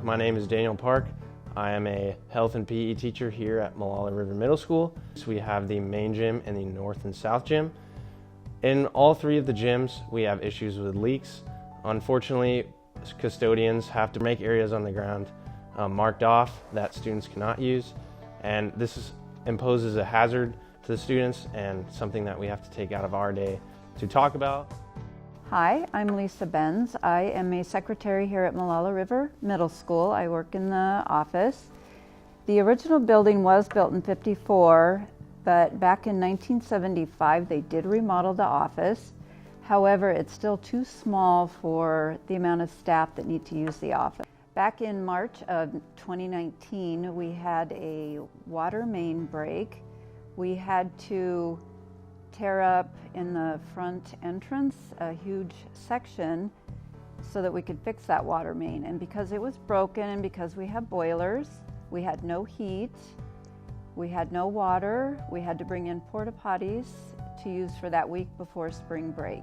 My name is Daniel Park. I am a health and PE teacher here at Molalla River Middle School. So we have the main gym and the north and south gym. In all three of the gyms, we have issues with leaks. Unfortunately, custodians have to make areas on the ground marked off that students cannot use, and this imposes a hazard to the students and something that we have to take out of our day to talk about. Hi, I'm Lisa Benz. I am a secretary here at Molalla River Middle School. I work in the office. The original building was built in '54, but back in 1975 they did remodel the office. However, it's still too small for the amount of staff that need to use the office. Back in March of 2019, we had a water main break. We had to tear up in the front entrance a huge section so that we could fix that water main. And because it was broken and because we have boilers, we had no heat, we had no water, we had to bring in porta potties to use for that week before spring break.